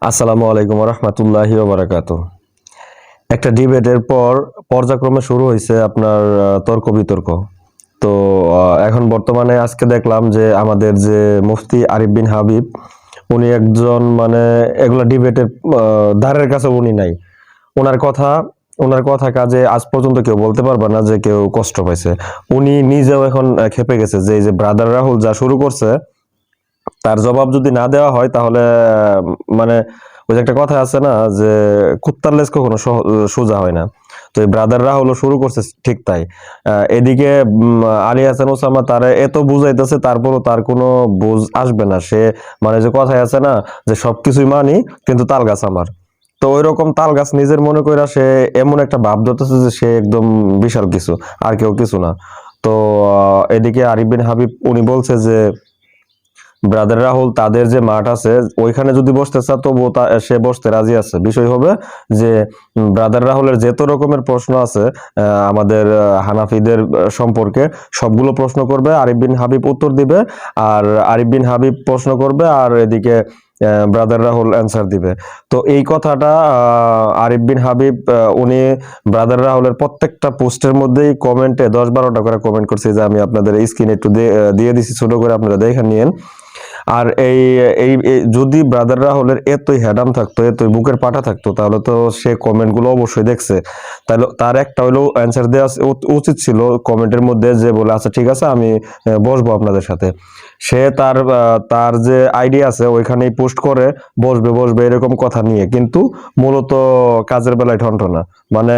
আসসালামু আলাইকুম রহমতুল্লাহি বারাকাতুহু। একটা ডিবেটের পর পর্যায়ক্রমে শুরু হয়েছে আপনার তর্ক বিতর্ক। তো এখন বর্তমানে আজকে দেখলাম যে আমাদের যে মুফতি আরিফ বিন হাবিব, উনি একজন মানে এগুলা ডিবেটের ধারের কাছে উনি নাই। ওনার কথা ওনার কথা কাজে আজ পর্যন্ত কেউ বলতে পারবে না যে কেউ কষ্ট পাইছে। উনি নিজেও এখন খেপে গেছে যে এই যে ব্রাদার রাহুল যা শুরু করছে, তার জবাব যদি না দেওয়া হয় তাহলে মানে ওই যে একটা কথা আছে না যে কুত্তার লেজ কখনো সোজা হয় না। তো এই ব্রাদাররা হলো শুরু করছে ঠিক তাই। এদিকে আলী হাসান ওসামা তারা এত বুঝাইতেছে, তারপরও তার কোনো বুঝ আসবে না। সে মানে যে কথায় আছে না যে সবকিছুই মানি কিন্তু তাল গাছ আমার। তো ওই রকম তাল গাছ নিজের মনে কইরা সে এমন একটা ভাব ধরতেছে যে সে একদম বিশাল কিছু, আর কেউ কিছু না। তো এদিকে আরিফ বিন হাবিব উনি বলছে যে ব্রাদার রাহুল তাদের যে মাঠ আছে ওইখানে যদি বসতে চায় তবুও সে বসতে রাজি আছে। বিষয় হবে যে ব্রাদার রাহুলের যত রকমের প্রশ্ন আছে আমাদের হানাফিদের সম্পর্কে, সবগুলো প্রশ্ন করবে, আরিফ বিন হাবিব উত্তর দিবে। আর আরিফ বিন হাবিব প্রশ্ন করবে আর এদিকে ব্রাদার রাহুল অ্যান্সার দিবে। তো এই কথাটা আরিফ বিন হাবিব উনি ব্রাদার রাহুলের প্রত্যেকটা পোস্টের মধ্যেই কমেন্টে 10-12টা করে কমেন্ট করছে, যে আমি আপনাদের স্ক্রিনে একটু দিয়ে দিছি ছোট করে, আপনারা দেখে নিয়েন। আর এই এই যদি ব্রাদার রাহুলের এতই হ্যাডাম থাকতো, এতই বুকের পাটা থাকতো, তাহলে তো সে কমেন্ট গুলো অবশ্যই দেখছে। তাহলে তার একটা হইলেও অ্যান্সার দেওয়া উচিত ছিল কমেন্টের মধ্যে, যে বলে আচ্ছা ঠিক আছে আমি বসবো আপনাদের সাথে। সে তার যে আইডিয়া আছে ওইখানেই পোস্ট করে বসবে বসবে এরকম কথা নিয়ে, কিন্তু মূলত কাজের বেলায় ঠনঠনা। মানে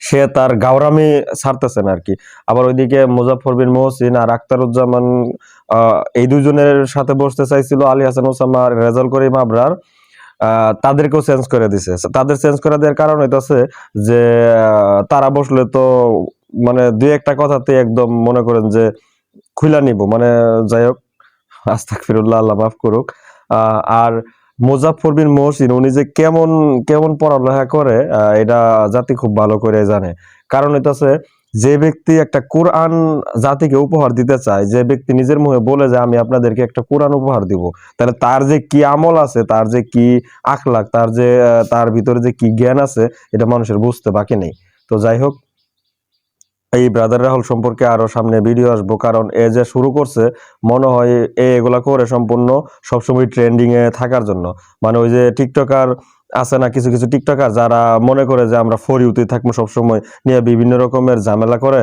সে তার গাওরামি ছাড়তেছে না আর কি। আবার ওইদিকে মুজাফফর বিন মহসিন আর আখতারুজ্জামান এই দুজনের সাথে বসতে চাইছিল আলী হাসান ওসামা, রেজাউল করিম আবরার, তাদেরকেও চেঞ্জ করে দিছে। তাদের চেঞ্জ করে দেওয়ার কারণ হইতাছে যে তারা বসলে তো মানে দুই একটা কথাতে একদম মনে করেন যে খুইলা নিব, মানে যাই হোক, আস্তাগফিরুল্লাহ, আল্লাহ মাফ করুক। আর মুজাফফর বিন মহসিন উনি যে কেমন কেমন পড়ালেখা করে এটা জাতি খুব ভালো করে জানে। কারণ হইতাছে যে ব্যক্তি একটা কোরআন জাতিকে উপহার দিতে চায়, যে ব্যক্তি নিজের মুখে বলে যে আমি আপনাদেরকে একটা কোরআন উপহার দিব, তাহলে তার যে কি আমল আছে, তার যে কি আখলাক, তার ভিতরে যে কি জ্ঞান আছে, এটা মানুষের বুঝতে বাকি নেই। তো যাই হোক, এই ব্রাদার রাহুল সম্পর্কে আরো সামনে ভিডিও আসবো, কারণ এ যে শুরু করছে মনে হয় এগুলা করে সম্পূর্ণ সবসময় ট্রেন্ডিং এ থাকার জন্য। মানে ওই যে টিকটকার আছে না, কিছু কিছু টিকটকার যারা মনে করে যে আমরা ফর ইউতে থাকবো সবসময়, নিয়ে বিভিন্ন রকমের ঝামেলা করে।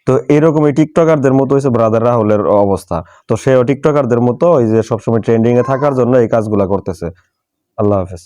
তো এরকম এই টিকটকারদের মতো হয়েছে ব্রাদার রাহুলের অবস্থা। তো সেও টিকটকারদের মতো ওই যে সবসময় ট্রেন্ডিং এ থাকার জন্য এই কাজগুলা করতেছে। আল্লাহ হাফেজ।